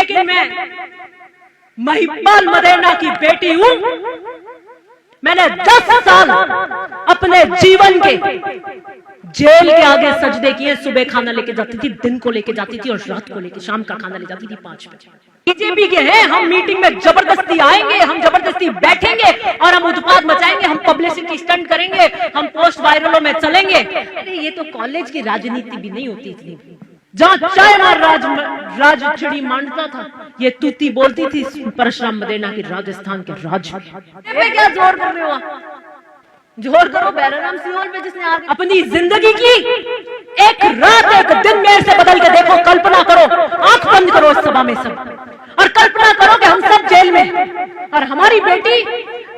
लेकिन मैं महिपाल मदेरणा की बेटी हूं। मैंने 10 साल अपने जीवन के जेल के आगे सजदे किए। सुबह खाना लेके जाती थी, दिन को लेके जाती थी और रात को लेके शाम का खाना ले जाती थी 5 बजे। बीजेपी के हैं, हम मीटिंग में जबरदस्ती आएंगे, हम जबरदस्ती बैठेंगे और हम उत्पात मचाएंगे, हम पब्लिसिटी स्टंट करेंगे, हम पोस्ट वायरलों में चलेंगे। अरे ये तो कॉलेज की राजनीति भी नहीं होती इतनी, जहां चाइना राज चिड़ी मांडता था, ये तूती बोलती थी परशुराम मदेरणा की राजस्थान के राज। क्या जोर कर रहे हो? जोर करो बैराराम सिंह पे, जिसने अपनी जिंदगी की एक रात एक दिन मेरे से बदल के देखो। कल्पना करो, आंख बंद करो इस सभा में सब, और कल्पना करो कि हम सब जेल में और हमारी बेटी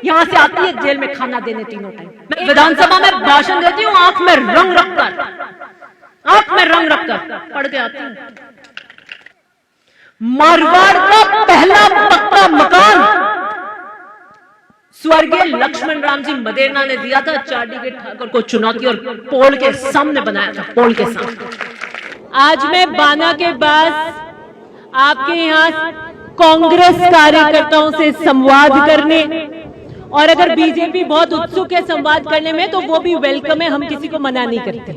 यहां से आती है जेल में खाना देने तीनों टाइम। मैं विधानसभा में भाषण देती हूँ, आंख में रंग रखकर पढ़ के आती हूँ। मारवाड़ का पहला पक्का मकान स्वर्गीय लक्ष्मण राम जी मदेरणा ने दिया था। चार्डी के ठाकुर को चुनौती और पोल के सामने बनाया था, पोल के सामने। आज मैं बाना के बाद आपके यहाँ कांग्रेस कार्यकर्ताओं से संवाद करने, और अगर बीजेपी बहुत उत्सुक है संवाद करने में तो वो भी वेलकम है, हम किसी को मना नहीं करते।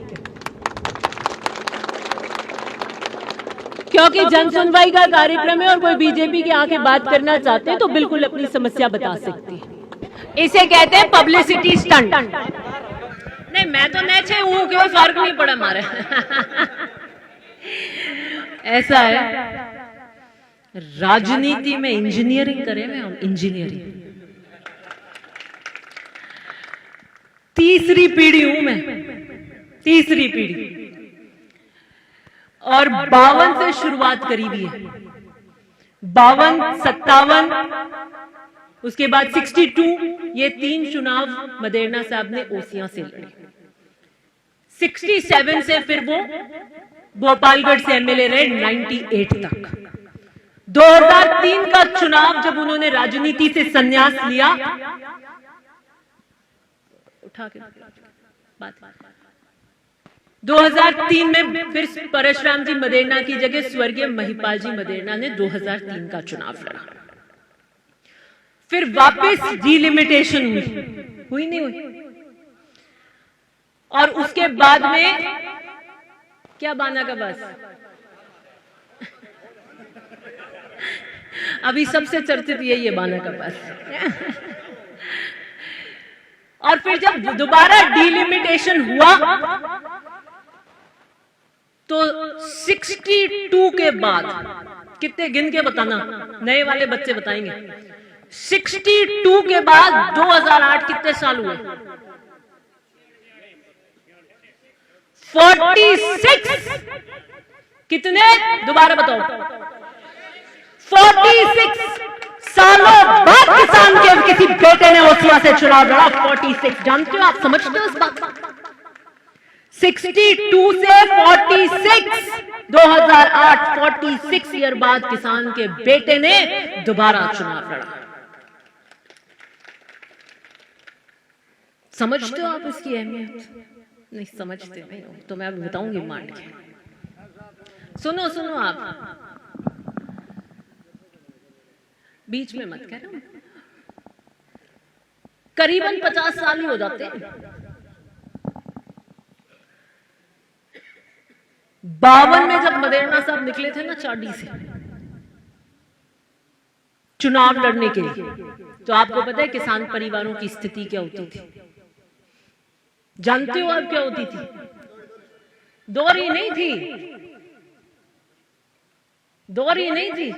क्योंकि जन सुनवाई का कार्यक्रम है और कोई बीजेपी के आके बात करना चाहते हैं तो बिल्कुल अपनी समस्या बता सकते हैं। इसे कहते हैं पब्लिसिटी स्टंट। नहीं, मैं तो नेचे हूं, कोई फर्क नहीं पड़ा हमारे। ऐसा है, राजनीति में इंजीनियरिंग करें में हम, इंजीनियरिंग। तीसरी पीढ़ी हूं मैं, तीसरी पीढ़ी, और 52 से शुरुआत करी हुई है। 52, 57, उसके बाद 62, ये 3 चुनाव मदेरणा साहब ने ओसियां से लड़े। 67 से फिर वो भोपालगढ़ से एमएलए रहे 98 तक। 2003 का चुनाव जब उन्होंने राजनीति से संन्यास लिया, उठा के बात 2003 में फिर परशुराम जी मदेरणा की जगह स्वर्गीय महिपाल जी मदेरणा ने 2003 का चुनाव लड़ा। फिर वापस डिलिमिटेशन हुई नहीं हुई, और उसके बाद में क्या बाना का बस अभी सबसे चर्चित यही है, बाना का बस। और फिर जब दोबारा डिलिमिटेशन हुआ तो 62 के बाद, कितने गिन के बताना, नए वाले बच्चे बताएंगे, 62 के बाद 2008 कितने साल हुए? 46। कितने? दोबारा बताओ। 46 सालों बाद किसान के किसी बेटे ने ओसिया से चुनाव लड़ा। 46 जानते हो आप, समझते हो इस बात? 62 से 46, 2008, 46 ईयर बाद किसान के बेटे ने दोबारा चुनाव लड़ा। समझते हो आप इसकी अहमियत? नहीं समझते नहीं हो तो मैं बताऊंगी मान के। सुनो सुनो, आप बीच में मत करो। करीबन 50 साल ही हो जाते हैं। 52 में जब मदेरणा साहब निकले थे ना चार्डी से चुनाव लड़ने के लिए, तो आपको पता है किसान परिवारों की स्थिति क्या होती थी? जानते हो आप क्या होती थी? दोहरी नहीं थी, दोहरी नहीं थी,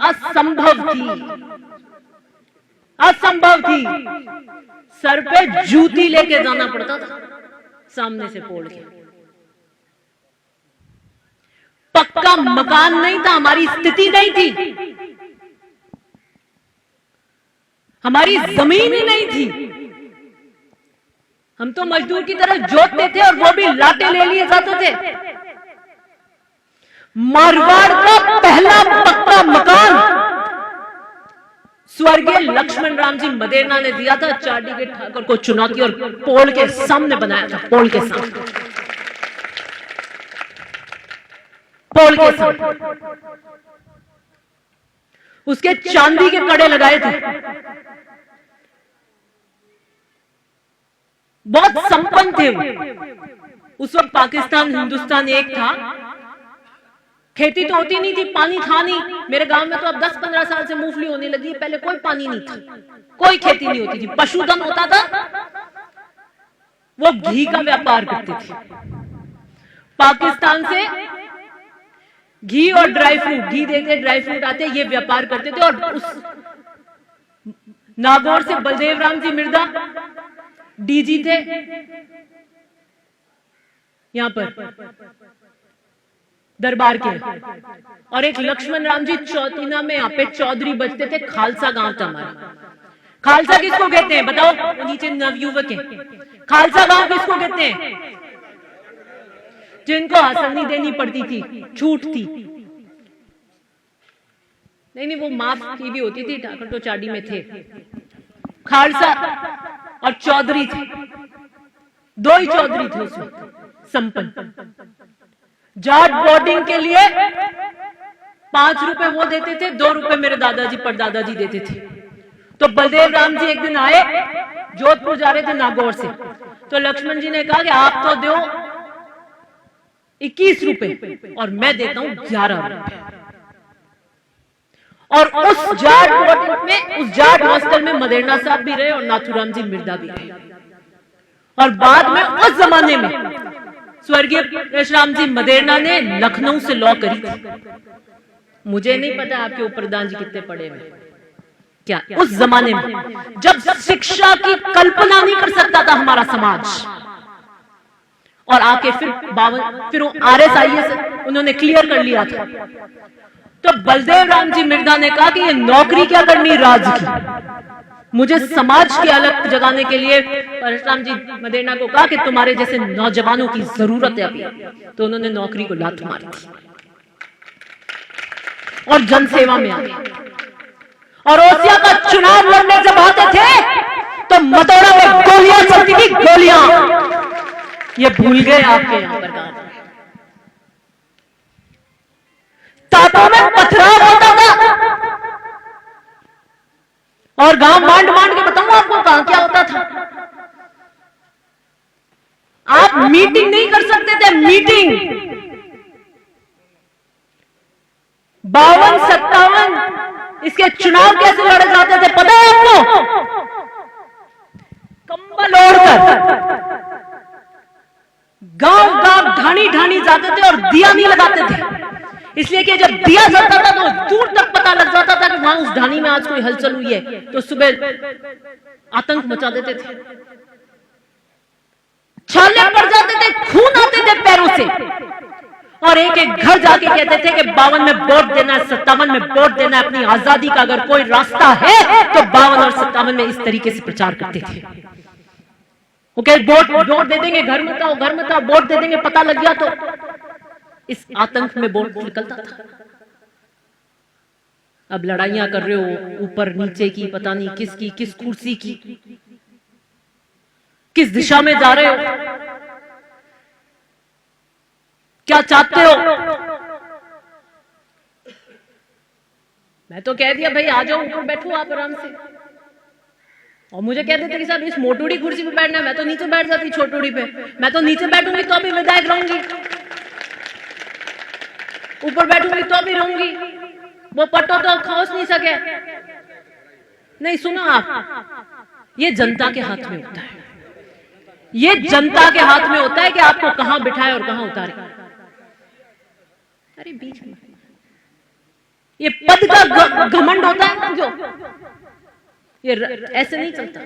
असंभव थी, असंभव थी। सर पे जूती लेके जाना पड़ता था सामने से पोल के। पक्का मकान नहीं था, हमारी स्थिति नहीं थी, हमारी जमीन ही नहीं थी। हम तो मजदूर की तरह जोतते थे और वो भी लाटे ले लिए जाते थे। मारवाड़ का पहला पक्का मकान स्वर्गीय लक्ष्मण राम जी मदेरणा ने दिया था। चार्डी के ठाकुर को चुनौती और पोल के सामने बनाया था, पोल के सामने, पोल के सामने। उसके चांदी के कड़े लगाए थे। बहुत संपन्न थे वो। उस वक्त पाकिस्तान हिंदुस्तान एक था। खेती तो होती नहीं थी, पानी था नहीं। मेरे गांव में तो अब 10-15 साल से मूंगफली होने लगी है, पहले कोई पानी नहीं था, कोई खेती नहीं होती थी, पशुधन होता था। वो घी का व्यापार करते थे, पाकिस्तान से घी और ड्राई फ्रूट, घी देते ड्राई फ्रूट आते, ये व्यापार करते थे। और उस नागौर से बलदेव राम जी मिर्दा डीजी थे यहां पर दरबार के, और एक लक्ष्मण राम जी चौथीना में यहाँ पे चौधरी बजते थे। खालसा गांव था हमारा। खालसा किसको कहते हैं बताओ? नीचे नवयुवक है। खालसा गांव किसको कहते हैं? जिनको हसनी देनी पड़ती थी, छूट थी। नहीं, वो माफ की भी होती थी, ठाकुर तो चाडी में थे। खालसा और चौधरी थे, दो ही चौधरी थे उसमें संपन्न। जाट बोर्डिंग के लिए 5 रुपए वो देते थे, 2 रुपए मेरे दादाजी परदादाजी देते थे। तो बलदेव राम जी एक दिन आए, जोधपुर जा रहे थे नागौर से, तो लक्ष्मण जी ने कहा कि आप तो दो 21 रुपए और मैं देता हूं 11 रुपए। और उस जाट बोर्डिंग में, उस जाट हॉस्टल में मदेरना साहब भी रहे और नाथुराम जी मिर्दा भी रहे। और बाद में उस जमाने में स्वर्गीय परशुराम जी मदेरना ने लखनऊ से लॉ करी थी। मुझे नहीं पता आपके ऊपर दान जी कितने पढ़े हुए क्या। उस जमाने में जब शिक्षा की कल्पना नहीं कर सकता था हमारा समाज, और आके फिर RSIS उन्होंने क्लियर कर लिया था। तो बलदेव राम जी मिर्दा ने कहा कि ये नौकरी क्या करनी राज की, मुझे समाज की अलग जगाने के लिए परशुराम जी मदेरना को कहा कि तुम्हारे जैसे नौजवानों की जरूरत है अभी। तो उन्होंने नौकरी को लात मारी थी और जनसेवा में आ गए। और ओसिया का चुनाव लड़ने जब आते थे तो मदौरा में गोलियां चलती थी, गोलियां। ये भूल गए आपके यहां पर गांव में। तातों में पथराव होता था और गांव मांड के बताऊं आपको कहां क्या होता था। आप मीटिंग नहीं कर सकते थे, मीटिंग 52-57 इसके चुनाव कैसे लड़े जाते थे पता है आपको? कंबल ओढ़कर गांव ढाणी जाते थे और दिया नहीं लगाते थे, इसलिए कि जब दिया जलता था तो दूर तक पता लग जाता था कि वहां उस ढाणी में आज कोई हलचल हुई है। तो सुबह आतंक मचा देते थे, छाले पड़ जाते थे, खून आते थे पैरों से, और एक एक घर जाके कहते थे कि 52 में वोट देना है, 57 में वोट देना है, अपनी आजादी का अगर कोई रास्ता है तो 52 और 57 में इस तरीके से प्रचार करते थे। वो कहे वोट दे देंगे, घर मत आओ, वोट दे देंगे, पता लग गया तो इस आतंक में वोट निकलता था। अब लड़ाइयां कर रहे हो ऊपर नीचे की, पता नहीं किसकी, किस कुर्सी की, किस दिशा में जा रहे हो, क्या चाहते हो। मैं तो कह दिया भाई आ जाओ ऊपर बैठो आप आराम से, और मुझे कहते थे कि साहब इस मोटूड़ी कुर्सी पे बैठना है, मैं तो नीचे बैठ जाती छोटूड़ी पे। मैं तो नीचे बैठूंगी तो भी विधायक रहूंगी, ऊपर बैठूंगी तो भी रहूंगी, वो पट्टो तो खोस नहीं सके। नहीं सुनो आप, ये जनता के हाथ में होता है, ये जनता के हाथ में होता है कि आपको कहां बिठाए और कहां उतारे। अरे बीच में ये पद का घमंड होता है ना, जो ये ऐसे नहीं चलता।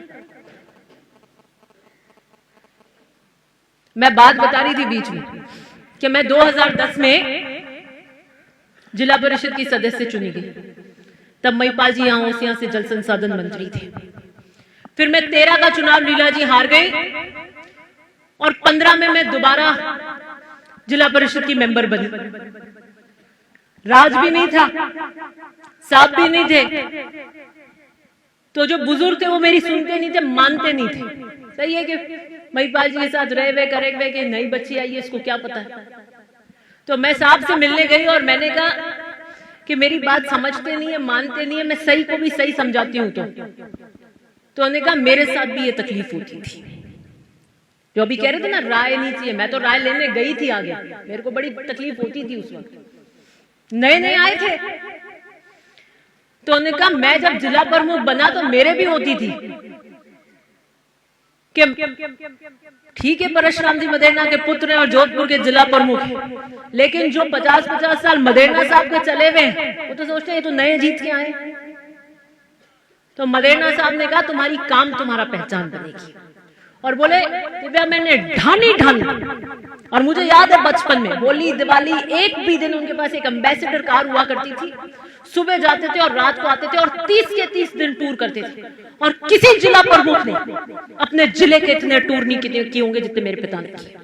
मैं बात बता रही थी बीच में कि मैं 2010 में जिला परिषद की सदस्य चुनी गई, तब महिपाल जी यहां ओसियां से जल संसाधन मंत्री थे। फिर मैं 13 का चुनाव लीला जी हार गई और 15 में मैं दोबारा जिला परिषद की मेंबर बनी। राज भी नहीं था, साहब भी नहीं थे, तो जो बुजुर्ग थे वो मेरी सुनते नहीं थे, मानते नहीं थे। सही है कि महिपाल जी के साथ रहे हुए करे हुए कि नई बच्ची आई है, इसको क्या पता है। तो मैं साहब से मिलने गई और मैंने कहा कि मेरी बात समझते नहीं है, मानते नहीं है, मैं सही को भी सही समझाती हूँ। तो उन्होंने कहा मेरे साथ भी ये तकलीफ होती थी। जो अभी कह रहे थे ना राय नहीं चाहिए, मैं तो राय लेने गई थी आगे, मेरे को बड़ी तकलीफ होती थी उस वक्त, नए नए आए थे। तो उन्होंने कहा मैं जब जिला प्रमुख बना तो मेरे भी होती थी कि ठीक है परशुराम जी मदेरणा के पुत्र हैं और जोधपुर के जिला प्रमुख हैं, लेकिन जो 50-50 साल मदेरणा साहब के चले हुए वो तो सोचते हैं ये तो नए जीत के आए। तो मदेरणा साहब ने कहा तुम्हारी काम तुम्हारा पहचान बनेगी। और बोले दिव्या मैंने ढानी और मुझे याद है बचपन में होली दिवाली एक भी दिन उनके पास एक एम्बेसडर कार हुआ करती थी, सुबह जाते थे और रात को आते थे और 30 के 30 दिन टूर करते थे। और किसी जिला प्रमुख ने अपने जिले के इतने टूर नहीं किए होंगे जितने मेरे पिता ने किए।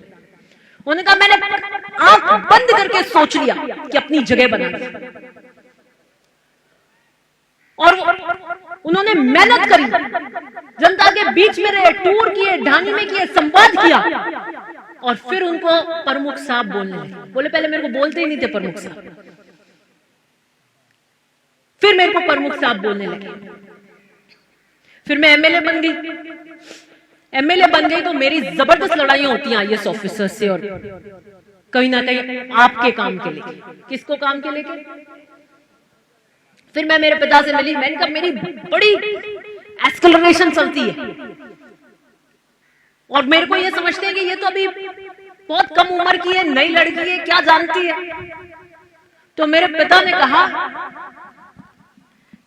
उन्होंने कहा मैंने आंख बंद करके सोच लिया कि अपनी जगह बनानी, और उन्होंने मेहनत करी, जनता के बीच में रहे, टूर किए, ढानी में किए, संवाद किया, और फिर उनको प्रमुख साहब बोलने लगे। बोले पहले मेरे को बोलते ही नहीं थे प्रमुख साहब, फिर मेरे को प्रमुख साहब बोलने लगे। फिर मैं एमएलए बन गई। एमएलए बन गई तो मेरी जबरदस्त लड़ाइयां होती हैं आईएएस ऑफिसर से, और कहीं ना कहीं आपके काम के लेके। किसको काम के लेके? फिर मैं मेरे पिता से मिली, मैंने कहा मेरी बड़ी एस्केलरेशन चलती है और मेरे को ये समझते हैं कि ये तो अभी बहुत कम उम्र की है, नई लड़की है, क्या जानती है। तो मेरे पिता ने कहा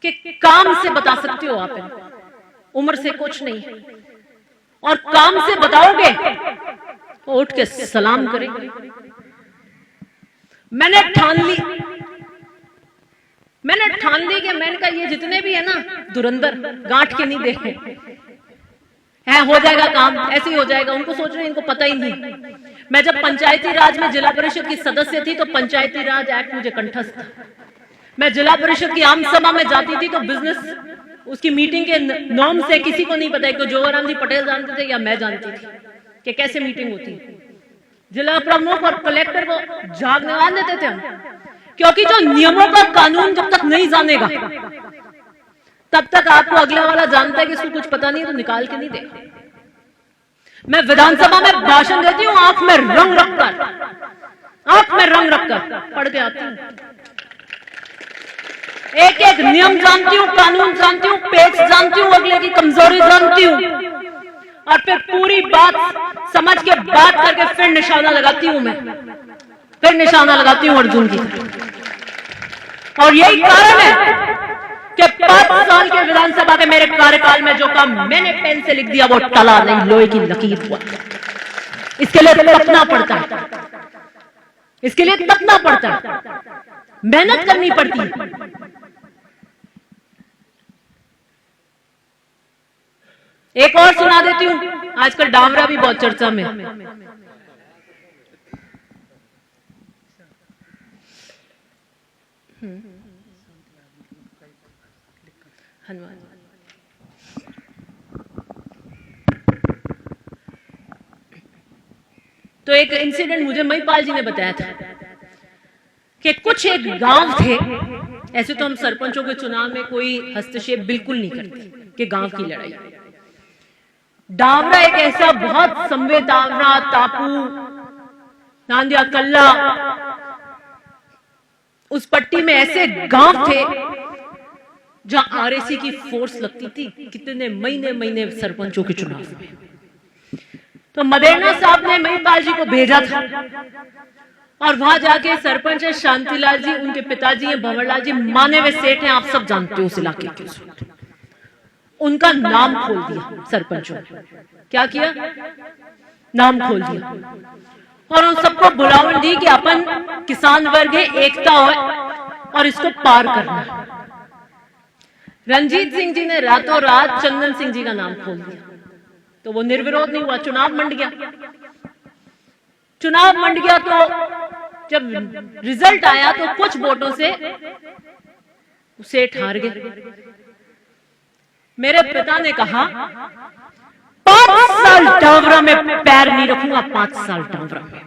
कि काम से बता सकते हो आप, उम्र से कुछ नहीं, और काम से बताओगे तो उठ के सलाम करेंगे। मैंने ठान ली कि मैंने कहा ये जितने भी है ना धुरंधर गांठ के नहीं देखे है, हो जाएगा काम, ऐसे ही हो जाएगा। उनको सोच रहे हैं इनको पता ही नहीं। मैं जब पंचायती राज में जिला परिषद की सदस्य थी तो पंचायती राज एक्ट मुझे कंठस्थ था। मैं जिला परिषद की आम सभा में जाती थी तो बिजनेस उसकी मीटिंग के नॉर्म से किसी को नहीं पता, एक तो जोगराम जी पटेल जानते थे या मैं जानती थी कि कैसे मीटिंग होती है। जिला प्रमुख और कलेक्टर को जागने वाले देते थे हम, क्योंकि जो नियमों का कानून जब तक नहीं जानेगा तब तक आपको अगला वाला जानता है कि इसको कुछ पता नहीं है तो निकाल के नहीं देगा। मैं विधानसभा में भाषण देती हूँ आंख में रंग रखकर पढ़ के आती हूँ, एक एक नियम जानती हूँ, कानून जानती हूँ, पेज जानती हूँ, अगले की कमजोरी जानती हूँ, और फिर पूरी बात समझ के बात करके फिर निशाना लगाती हूँ। मैं फिर निशाना लगाती हूँ अर्जुन की। और यही कारण है कि 5 साल के विधानसभा के मेरे कार्यकाल में जो काम मैंने पेन से लिख दिया वो टला नहीं, लोहे की लकीर हुआ। इसके लिए तपना पड़ता है, इसके लिए तपना पड़ता है, मेहनत करनी पड़ती है। एक और सुना देती हूं, आजकल डामरा भी बहुत चर्चा में। हनुमान तो एक इंसिडेंट मुझे महिपाल जी ने बताया था कि कुछ एक गांव थे, ऐसे तो हम सरपंचों के चुनाव में कोई हस्तक्षेप बिल्कुल नहीं करते कि गांव की लड़ाई। डावरा एक ऐसा बहुत संवेदनशील टापू, नांदिया कल्ला, उस पट्टी में ऐसे गांव थे जहां आरएसी की फोर्स लगती थी कितने महीने सरपंचों के चुनाव में। तो मदेरणा साहब ने महिपाल जी को भेजा था और वहां जाके सरपंच है शांतिलाल जी, उनके पिताजी हैं भंवरलाल जी, माने हुए सेठ हैं, आप सब जानते हो उस इलाके के। उनका नाम खोल दिया सरपंचों ने। क्या किया? नाम खोल दिया और उन सबको बुलावन दी कि अपन किसान वर्ग है, एकता हो और इसको पार करना है। रणजीत सिंह जी ने रातों रात चंदन सिंह जी का नाम खोल दिया, तो वो निर्विरोध नहीं हुआ, चुनाव मंड गया। चुनाव मंड गया तो जब रिजल्ट आया तो कुछ वोटों से सेठ हार गए। मेरे पिता ने कहा 5 साल डावरा में पैर नहीं रखूंगा, 5 साल डावरा में।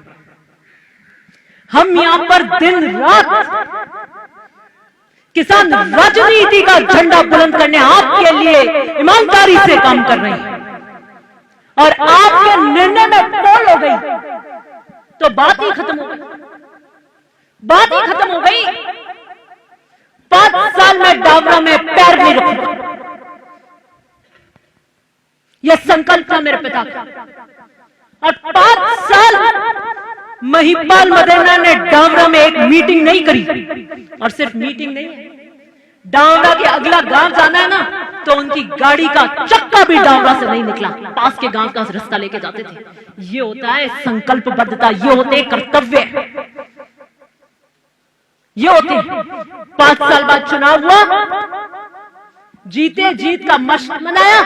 हम यहां पर दिन रात किसान राजनीति का झंडा बुलंद करने आपके लिए ईमानदारी से काम कर रहे हैं और आपके निर्णय में पोल हो गई तो बात ही खत्म हो गई, बात ही खत्म हो गई। 5 साल में डाबरा में पैर नहीं रखूंगा, यह संकल्प था मेरे पिता का। और 5 साल महिपाल मदेना ने डावरा में एक मीटिंग नहीं करी, और सिर्फ मीटिंग नहीं, डावरा के अगला गांव जाना है ना तो उनकी गाड़ी का चक्का भी डावरा से नहीं निकला, पास के गांव का रास्ता लेके जाते थे। ये होता है संकल्पबद्धता, ये होते हैं कर्तव्य, ये होते हैं। 5 साल बाद चुनाव हुआ, जीते, जीत का मस्त मनाया,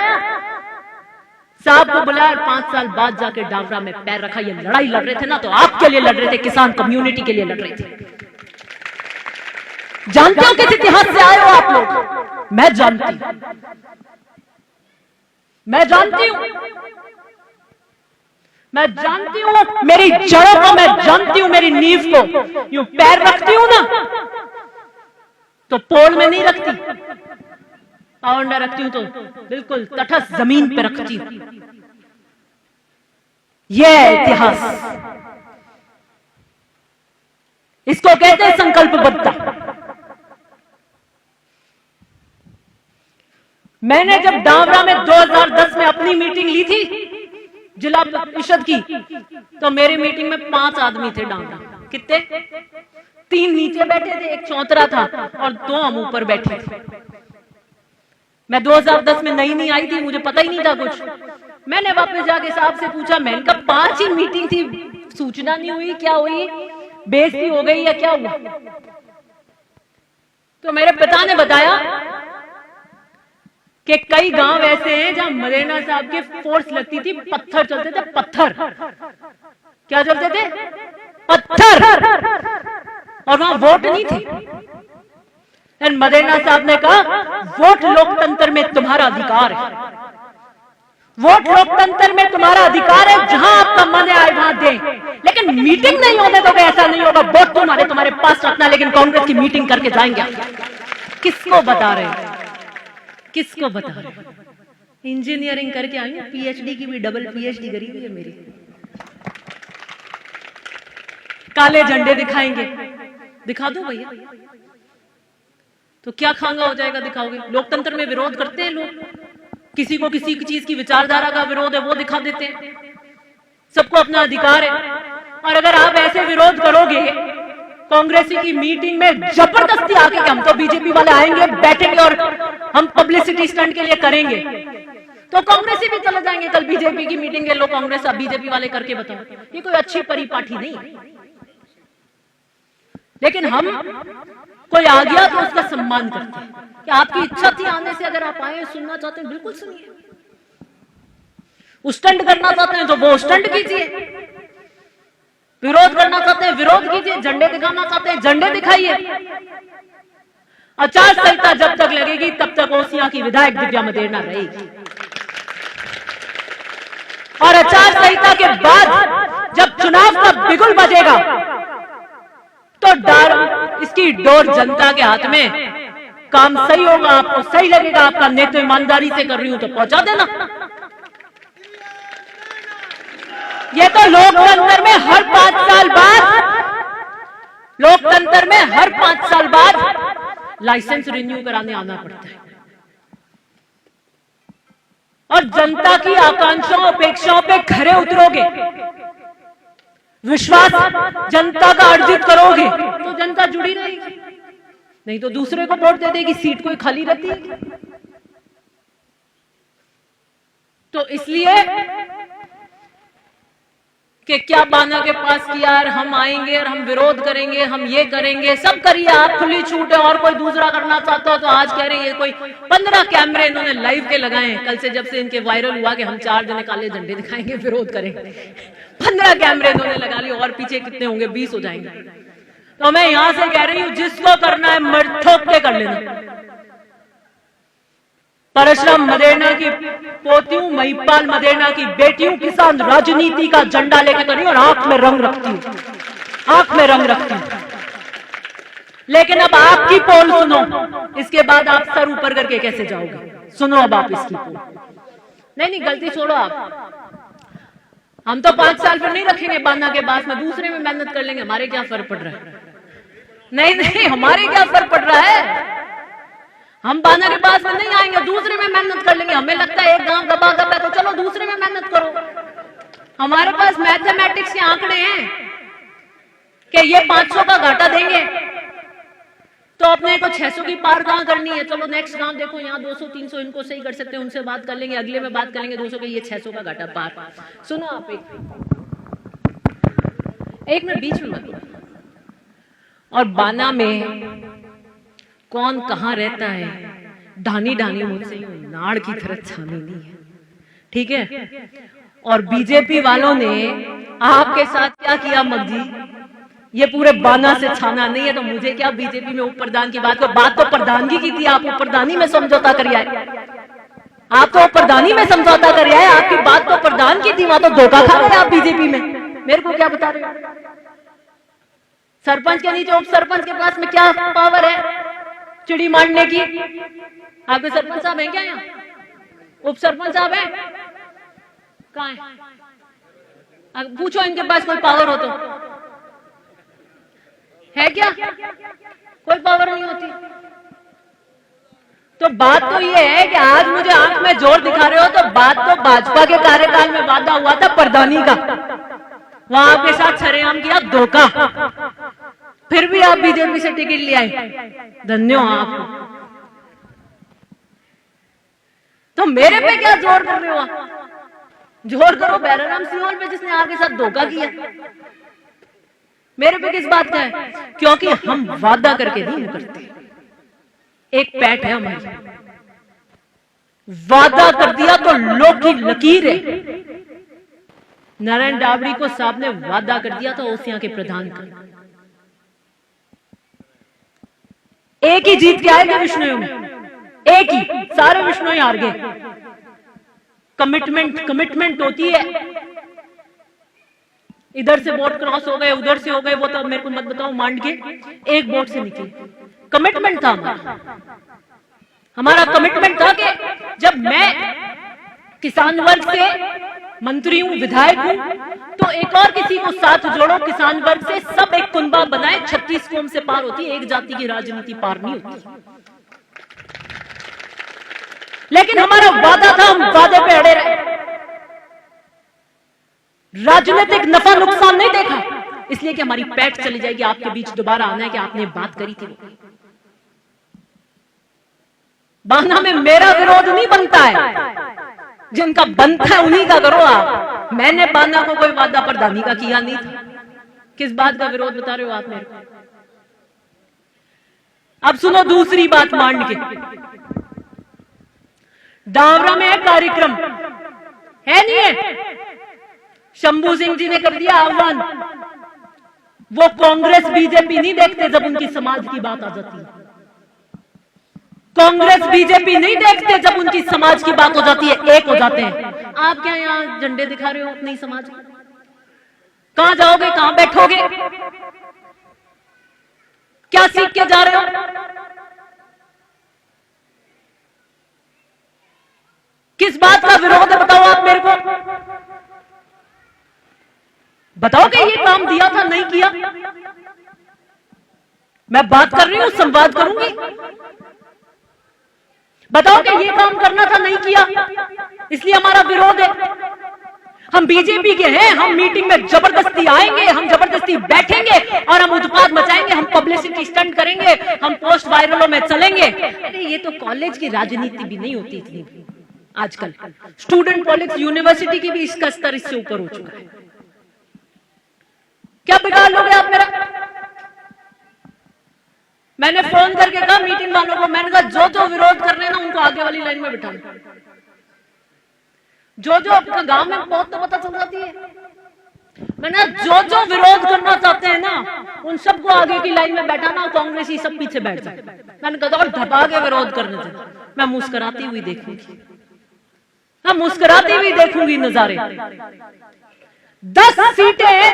साहब को बुलाया, 5 साल बाद जाके डावरा में पैर रखा। ये लड़ाई लड़ रहे थे ना तो आपके लिए लड़ रहे थे, किसान कम्युनिटी के लिए लड़ रहे थे। जानते हो किस इतिहास से आए हो आप लोग? मैं जानती हूं, मैं जानती हूं, मैं जानती हूं मेरी जड़ों को, मैं जानती हूं मेरी नींव को। यूं पैर रखती हूं ना तो पोल में नहीं रखती, पाउंडा रखती हूं तो बिल्कुल तटस्थ जमीन पे रखती हूं। यह इतिहास, इसको कहते हैं संकल्पबद्धता। मैंने जब डावरा में 2010 में अपनी मीटिंग ली थी जिला परिषद की, तो मेरी मीटिंग में 5 आदमी थे डावरा। कितने? 3 नीचे बैठे थे, एक चौतरा था और 2 हम ऊपर बैठे थे। मैं 2010 में नई आई थी, मुझे पता ही नहीं था कुछ। मैंने वापस जाके साहब से पूछा, मैंने कहा 5 ही मीटिंग थी, सूचना नहीं हुई, क्या हुई, बेइज्जती हो गई या क्या हुआ? तो मेरे पिता ने बताया कि कई गांव ऐसे हैं जहां मदेना साहब के फोर्स लगती थी, पत्थर चलते थे, पत्थर। क्या चलते थे? पत्थर। और वहां वोट नहीं थे। मदेना साहब ने कहा, वोट लोकतंत्र में तुम्हारा अधिकार है, वोट लोकतंत्र में तुम्हारा अधिकार है, जहां आपका मन आए वहां दें, लेकिन मीटिंग नहीं होने दोगे, ऐसा नहीं होगा। वोट तुम्हारे पास रखना, लेकिन कांग्रेस की मीटिंग करके जाएंगे। किसको बता रहे हैं, किसको बता रहे हैं? इंजीनियरिंग करके आई हूं, पीएचडी की भी डबल पीएचडी करी हुई है मेरी। काले झंडे दिखाएंगे, दिखा दो भैया, तो क्या खांगा हो जाएगा? दिखाओगे? लोकतंत्र में विरोध करते हैं लोग, किसी को किसी चीज की विचारधारा का विरोध है वो दिखा देते हैं। सबको अपना अधिकार है। और अगर आप ऐसे विरोध करोगे कांग्रेस की मीटिंग में जबरदस्ती आके, हम तो बीजेपी वाले आएंगे, बैठेंगे और हम पब्लिसिटी स्टंट के लिए करेंगे, तो कांग्रेसी भी चले जाएंगे कल बीजेपी की मीटिंग के लोग। कांग्रेस अब बीजेपी वाले करके बताओ, ये कोई अच्छी परिपाटी नहीं है। लेकिन हम कोई आ गया तो उसका सम्मान करते हैं कि आपकी इच्छा थी आने से, अगर आप आए, सुनना चाहते हैं बिल्कुल सुनिए, स्टंट करना चाहते हैं तो वो स्टंट कीजिए, विरोध करना चाहते हैं विरोध कीजिए, झंडे दिखाना चाहते हैं झंडे दिखाइए। आचार संहिता जब तक लगेगी तब तक ओसियां की विधायक दिव्या मदेना रहेगी। और आचार संहिता के बाद जब चुनाव का बिगुल बजेगा तो इसकी डोर जनता के हाथ में, काम सही होगा, आपको सही लगेगा, आपका नेतृत्व ईमानदारी से कर रही हूं तो पहुंचा देना। ये तो लोकतंत्र में हर 5 साल बाद, लोकतंत्र में हर 5 साल बाद लाइसेंस रिन्यू कराने आना पड़ता है। और जनता की आकांक्षाओं अपेक्षाओं पे खरे उतरोगे, विश्वास जनता का अर्जित करोगे तो जनता जुड़ी रहेगी, नहीं तो दूसरे को वोट दे देगी, सीट कोई खाली रहती है। तो इसलिए कि क्या बाना के पास किया, हम आएंगे और हम विरोध करेंगे, हम ये करेंगे, सब करिए, आप खुली छूट है। और कोई दूसरा करना चाहता हो तो आज कह रहे हैं कोई 15 कैमरे इन्होंने लाइव के लगाए हैं, कल से जब से इनके वायरल हुआ कि हम 4 जने काले झंडे दिखाएंगे, विरोध करेंगे, 15 कैमरे इन्होंने लगा लिए, और पीछे कितने होंगे? 20 हो जाएंगे। तो मैं यहां से कह रही हूं, जिसको करना है मर ठोक के कर लेना। परशुराम मदेना की पोती हूं, महिपाल मदेना की बेटी हूं, किसान राजनीति का झंडा लेकर करी और आंख में रंग रखती हूं, आंख में रंग रखती हूं। लेकिन अब आपकी पोल सुनो, इसके बाद आप सर ऊपर करके कैसे जाओगे? सुनो अब आप इसकी पोल। नहीं गलती छोड़ो आप, हम तो 5 साल फिर नहीं रखेंगे बाना के बाद में, दूसरे में मेहनत कर लेंगे, हमारे क्या फर्क पड़ रहा है? नहीं हमारे क्या फर्क पड़ रहा है, हम बाना के पास में नहीं आएंगे, दूसरे में मेहनत कर लेंगे। हमें लगता है एक गांव दबा दबा, तो चलो दूसरे में मेहनत करो। हमारे पास मैथमेटिक्स के आंकड़े हैं कि ये 500 का घाटा देंगे तो अपने को 600 की पार कहां करनी है। चलो नेक्स्ट गांव देखो, यहाँ 200-300 इनको सही कर सकते हैं, उनसे बात कर लेंगे, अगले में बात कर लेंगे 200 का, ये 600 का घाटा पार। सुनो आप एक मिनट बीच में। और बाना में कौन कहां रहता है, ढानी मुझसे नाड़ की तरह छानी नहीं है, ठीक है? और बीजेपी वालों ने आपके साथ क्या किया मगजी, ये पूरे बाना से छाना नहीं है, तो मुझे क्या बीजेपी में उप प्रधान की बात तो प्रधानगी की थी, आप उप प्रधानी में समझौता करिए, आप तो प्रधानी में समझौता करिए, आपकी बात तो प्रधान की थी, वहां तो धोखा खा रहे आप बीजेपी में। मेरे को क्या बता रहे हो? सरपंच के नीचे उप सरपंच के पास में क्या पावर है चिड़ी मारने की? आपके सरपंच साहब हैं क्या यहाँ? उप सरपंच साहब हैं? कहाँ है? पूछो इनके पास कोई पावर हो तो है क्या? कोई पावर नहीं होती। तो बात तो ये है कि आज मुझे आंख में जोर दिखा रहे हो, तो बात तो भाजपा के कार्यकाल में वादा हुआ था प्रधानी का, वहां आपके साथ सरेआम किया धोखा, फिर भी आप बीजेपी से टिकट ले आए, धन्यवाद आपको। तो मेरे पे क्या जोर कर रहे हो? जोर करो बैराराम सिंह पे, जिसने आपके साथ धोखा किया। मेरे पे किस बात का है? क्योंकि हम वादा करके नहीं करते, एक पैठ है हमारी, वादा कर दिया तो लोग की लकीर है। नारायण डाबरी को साहब ने वादा कर दिया था ओसियां के प्रधान का, एक ही जीत के आएगा विष्णु में, एक ही, सारे विष्णु हार गए। कमिटमेंट होती है, इधर से वोट क्रॉस हो गए, उधर से हो गए, वो तो मेरे को मत बताओ, मांड के एक वोट से निकले। कमिटमेंट था हमारा कमिटमेंट था कि जब मैं किसान वर्ग से मंत्री हूं, विधायक हूं, तो एक और किसी को साथ जोड़ो, किसान वर्ग से सब एक कुनबा बनाए, 36 कौम से पार होती, एक जाति की राजनीति पार नहीं होती। लेकिन हमारा वादा था, हम वादे पे अड़े रहे, राजनीतिक नफा नुकसान नहीं देखा, इसलिए कि हमारी पैठ चली जाएगी, आपके बीच दोबारा आना है कि आपने बात करी थी। बाना में मेरा विरोध नहीं बनता है, जिनका बनता है उन्हीं का करो आप। मैंने बाना को कोई वादा प्रधानी का किया नहीं था, किस बात का विरोध बता रहे हो आप मेरे को? अब सुनो दूसरी बात मांड के, डावरा में एक कार्यक्रम है नहीं है, शंभू सिंह जी ने कर दिया आह्वान, वो कांग्रेस बीजेपी नहीं देखते जब उनकी समाज की बात आ जाती है, कांग्रेस बीजेपी नहीं देखते जब उनकी समाज की बात हो जाती है, एक हो जाते हैं। आप क्या यहाँ झंडे दिखा रहे हो अपनी समाज के? कहां जाओगे, कहां बैठोगे, क्या सीख के जा रहे हो? किस बात का विरोध है बताओ आप मेरे को, बताओ कि ये काम दिया था नहीं किया। मैं बात कर रही हूं, संवाद करूंगी, बताओ कि ये काम करना था नहीं किया, इसलिए हमारा विरोध है। हम बीजेपी के हैं, हम मीटिंग में जबरदस्ती आएंगे, हम जबरदस्ती बैठेंगे और हम उत्पाद मचाएंगे, हम पब्लिसिटी स्टंट करेंगे, हम पोस्ट वायरलों में चलेंगे। अरे ये तो कॉलेज की राजनीति भी नहीं होती इतनी आजकल, स्टूडेंट पॉलिटिक्स यूनिवर्सिटी की भी इसका स्तर इससे ऊपर हो चुका है। क्या बिगाड़ लोगे आप मेरा? मैंने फोन करके कहा मीटिंग वालों को, मैंने कहा जो जो विरोध कर रहे हैं ना उनको आगे वाली लाइन में बिठाना, जो जो आपका गांव में बहुत तो पता चल जाती है। मैंने जो जो विरोध करना चाहते हैं ना उन सबको आगे की लाइन में बैठाना, कांग्रेस ही सब पीछे बैठ जाए। मैंने कहा और धपा के विरोध करने थे, मैं मुस्कुराती हुई देखूंगी, मैं मुस्कुराती हुई देखूंगी नजारे। 10 सीटें हैं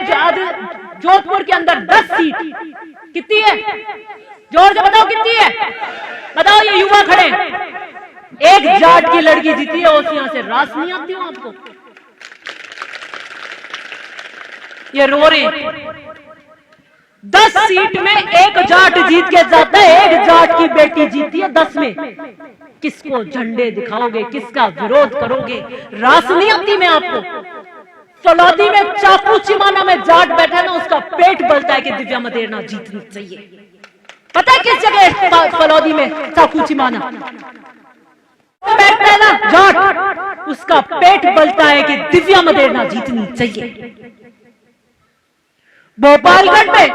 जोधपुर के अंदर, 10 सीट। कितनी है? जोर से बताओ कितनी है? बताओ, ये युवा खड़े। एक जाट की लड़की जीती है, उस यहां से रास नहीं आती हूं आपको? ये रो रहे हैं। 10 सीट में एक जाट जीत के जाता है, एक जाट की बेटी जीती है 10 में। किसको झंडे दिखाओगे, किसका विरोध करोगे? रास नहीं आती मैं आपको? फलौदी में चाकू चिमाना में जाट बैठा है ना, उसका पेट बलता है कि दिव्या मदेरणा जीतनी चाहिए। पता है किस जगह फलौदी में चाकू चिमाना बैठता है ना जाट, उसका पेट बलता है कि दिव्या मदेरणा जीतनी चाहिए। भोपालगढ़ में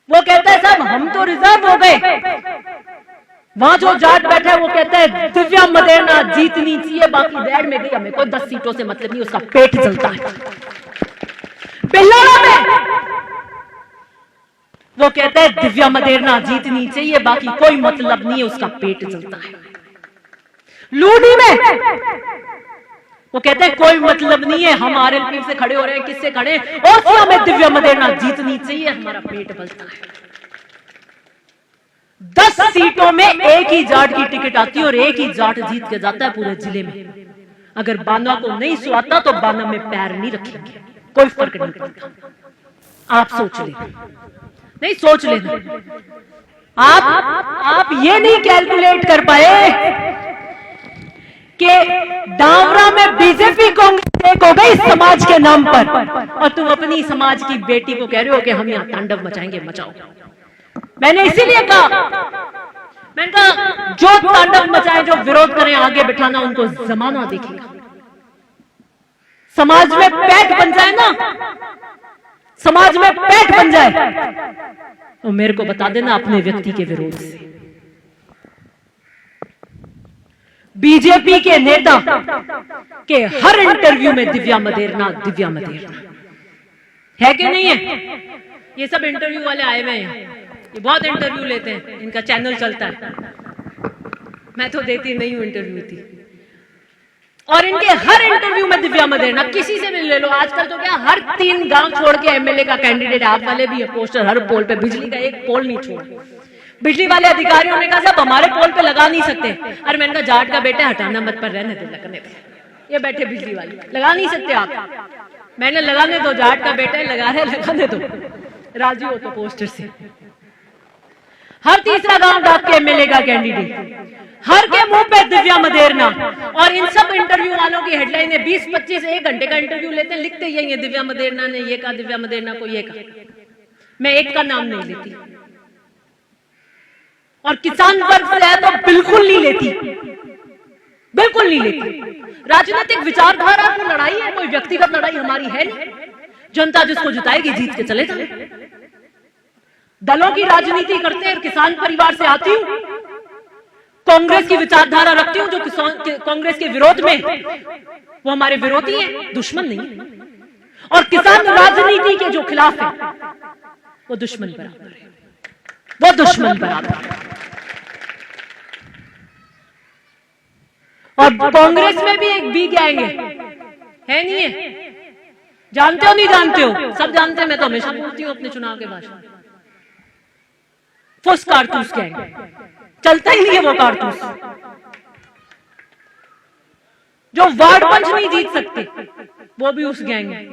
वो कहता है साहब हम तो रिजर्व हो गए, वहां जो जाट बैठा है वो कहता है दिव्या मदेरणा जीतनी चाहिए, बाकी डेढ़ में गई, हमें कोई 10 सीटों से मतलब नहीं, उसका पेट जलता है। बिल्लारा में वो कहता है दिव्या मदेरणा जीतनी चाहिए, बाकी कोई मतलब नहीं है, उसका पेट जलता है। लूनी में वो कहते हैं कोई मतलब नहीं है, हम आरएलपी से खड़े हो रहे हैं, किससे खड़े? ओसिया में दिव्या मदेरणा जीतनी चाहिए, हमारा पेट बलता है। 10 सीटों में एक ही जाट की टिकट आती है और एक ही जाट जीत के जाता है पूरे जिले में। अगर बांदा को नहीं सुहाता तो बांदा में पैर नहीं रखेंगे, कोई फर्क नहीं पड़ता। आप सोच लेना, नहीं सोच लेना। आप ये नहीं कैलकुलेट कर पाए कि डावरा में बीजेपी कांग्रेस एक हो गई समाज के नाम पर, और तुम अपनी समाज की बेटी को कह रहे हो कि हम यहां तांडव मचाएंगे। मचाओ। मैंने इसीलिए कहा, मैंने कहा जो तांडव मचाए, जो विरोध करें, आगे बिठाना उनको जमाना देखेगा। समाज में पैठ बन जाए ना, समाज में पैठ बन जाए तो मेरे को बता देना अपने व्यक्ति के विरोध से। बीजेपी के नेता के हर इंटरव्यू में दिव्या मदेरणा, दिव्या मदेरणा है कि नहीं है? ये सब इंटरव्यू वाले आए हुए हैं, ये बहुत इंटरव्यू लेते हैं, इनका चैनल चलता है। मैं तो देती नहीं हूं इंटरव्यू थी, और इनके हर इंटरव्यू में दिव्या मदेरणा, किसी से भी ले लो। आजकल तो क्या हर 3 गांव छोड़ के एमएलए का कैंडिडेट, आप वाले भी है पोस्टर हर पोल पे, बिजली का एक पोल नहीं छोड़। बिजली वाले अधिकारियों ने कहा साहब हमारे पोल पे लगा नहीं सकते। अरे मैंने कहा जाट का बेटा हटाना मत, पर रहने दे, लगने दे। ये बैठे बिजली वाले, लगा नहीं सकते आप। मैंने लगाने दो, जाट का बेटा है, लगा रहे, लगाने दो, राजी हो तो पोस्टर से। हर तीसरा गांव डाक के एमएलए का कैंडिडेट, हर के मुंह पे दिव्या मदेरणा। और इन सब इंटरव्यू वालों की हेडलाइन है 20-25 1 घंटे का इंटरव्यू लेते हैं, लिखते यही है दिव्या मदेरणा ने ये कहा, दिव्या मदेरणा को ये कहा। मैं एक का नाम नहीं लेती, और किसान वर्ग से है तो बिल्कुल नहीं लेती, बिल्कुल नहीं लेती। राजनीतिक विचारधारा की लड़ाई है, कोई व्यक्तिगत लड़ाई हमारी है नहीं। जनता जिसको जिताएगी जीत के चले जाए। दलों की राजनीति करते हैं, किसान परिवार से आती हूं, कांग्रेस की विचारधारा रखती हूं, जो कांग्रेस के विरोध में, वो हमारे विरोधी हैं, दुश्मन नहीं। और किसान राजनीति के जो खिलाफ है वो दुश्मन बराबर है, वो दुश्मन बराबर है। और कांग्रेस में भी एक बी गैंग है नहीं है? जानते हो नहीं जानते हो? सब जानते हैं, मैं तो हमेशा बोलती हूं अपने चुनाव के भाषण। फुस कारतूस गैंग, चलता ही नहीं है वो कारतूस। जो वार्ड पंच नहीं जीत सकते वो भी उस गैंग है,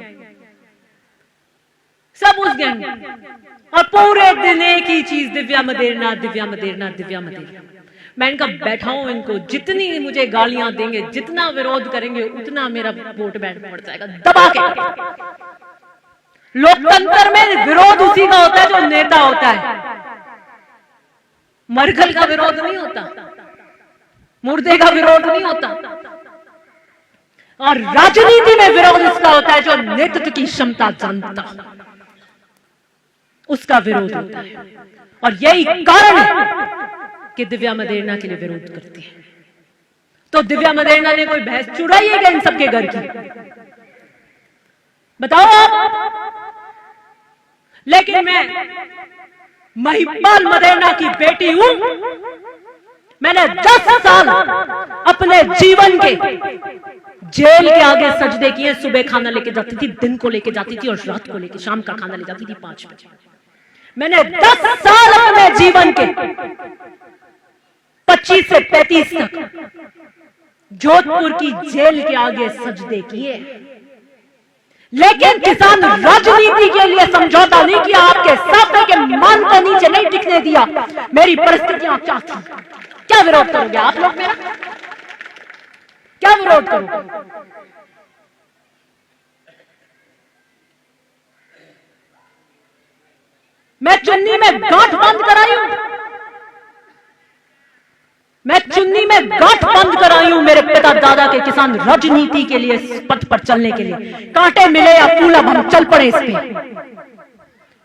सब उस गैंग है। और पूरे दिन एक ही चीज, दिव्या मदेरणा, दिव्या मदेरणा, दिव्या मदेरणा। मैं इनका बैठाऊं, इनको जितनी मुझे गालियां देंगे, जितना विरोध करेंगे, उतना मेरा वोट बैंक बढ़ जाएगा दबा के। लोकतंत्र में विरोध उसी का होता है जो नेता होता है, मरघल का विरोध नहीं होता, मुर्दे का विरोध नहीं होता। और राजनीति में विरोध इसका होता है जो नेतृत्व की क्षमता जानता, उसका विरोध होता है। और यही कारण है कि दिव्या मदेरणा के लिए विरोध करती है। तो दिव्या मदेरणा ने कोई भैंस चुराई है क्या इन सबके घर की? बताओ आप। लेकिन मैं महिपाल मदेरणा की बेटी हूं। मैंने 10 साल अपने जीवन के जेल के आगे सजदे किए, सुबह खाना लेके जाती थी, दिन को लेके जाती थी और रात को लेके शाम का खाना ले जाती थी 5 बजे। मैंने 10 साल अपने जीवन के 25 से 35 तक जोधपुर की जेल के आगे सजदे किए, लेकिन किसान राजनीति के लिए समझौता नहीं किया, आपके सामने के मान को नीचे नहीं टिकने दिया। मेरी परिस्थितियां क्या थी, क्या विरोध करोगे आप लोग मेरा, क्या विरोध करोगे? मैं चुन्नी में गांठ बंद कराई हूं, मैं चुन्नी में गांठ बंद कराई हूं मेरे पिता दादा के किसान राजनीति के लिए, इस पथ पर चलने के लिए। कांटे मिले या फूला हम चल पड़े इस पे।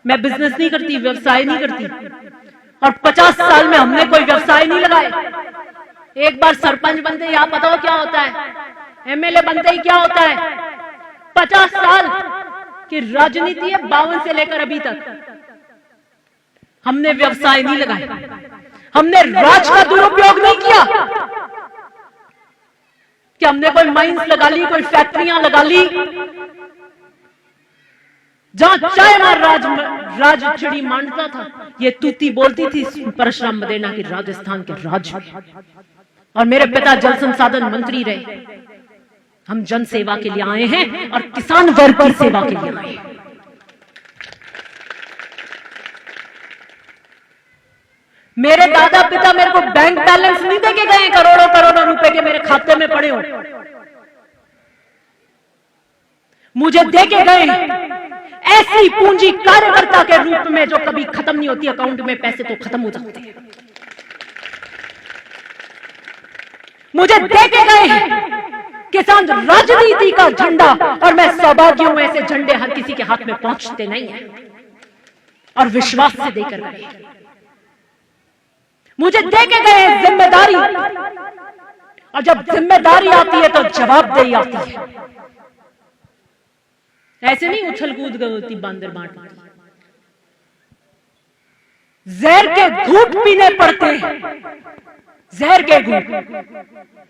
मैं बिजनेस नहीं करती, व्यवसाय नहीं करती, और 50 साल में हमने कोई व्यवसाय नहीं लगाए। एक बार सरपंच बनते ही आप बताओ क्या होता है, एमएलए बनते ही क्या होता है। 50 साल की राजनीति है, 52 से लेकर अभी तक हमने व्यवसाय नहीं लगाए, हमने राज का दुरुपयोग नहीं किया कि हमने कोई माइंस लगा ली, कोई फैक्ट्रियां लगा ली। जहां चाइना राज चिड़ी मांडता था, ये तूती बोलती थी परशुराम मदेना की राजस्थान के राज। और मेरे पिता जल संसाधन मंत्री रहे। हम जन सेवा के लिए आए हैं और किसान वर्ग की सेवा के लिए आए हैं। मेरे दादा पिता मेरे को बैंक बैलेंस नहीं देके गए, करोड़ों करोड़ों रुपए के मेरे खाते में पड़े हो, मुझे देके गए ऐसी पूंजी कार्यकर्ता के रूप में जो कभी खत्म नहीं होती। अकाउंट में पैसे तो खत्म हो जाते हैं। मुझे देके गए किसान राजनीति का झंडा, और मैं सौभाग्य हूं, ऐसे झंडे हर किसी के हाथ में पहुंचते नहीं है, और विश्वास से देकर गए। मुझे देके गए जिम्मेदारी, और जब जिम्मेदारी आती है तो जवाबदेही आती है। ऐसे नहीं उछल कूद होती बांदर बांट, जहर के घूंट पीने पड़ते हैं, जहर के घूंट।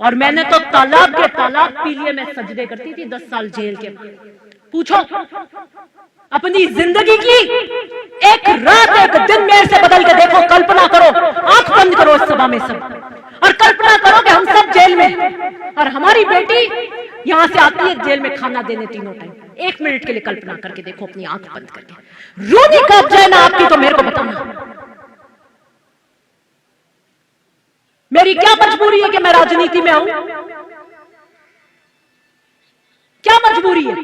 और मैंने तो तालाब के तालाब पी लिए। मैं सजदे करती थी 10 साल जेल के। पूछो अपनी जिंदगी की एक रात एक दिन मेरे से बदल के देखो, कल्पना करो, आंख बंद करो इस सभा में सब, और कल्पना करो कि हम सब जेल में, और हमारी बेटी यहां से आती है जेल में खाना देने तीनों टाइम। 1 मिनट के लिए कल्पना करके देखो, अपनी आंख बंद करके। रूनी कब जाए ना आपकी, तो मेरे को बताना मेरी क्या मजबूरी है कि मैं राजनीति में आऊं? क्या मजबूरी है?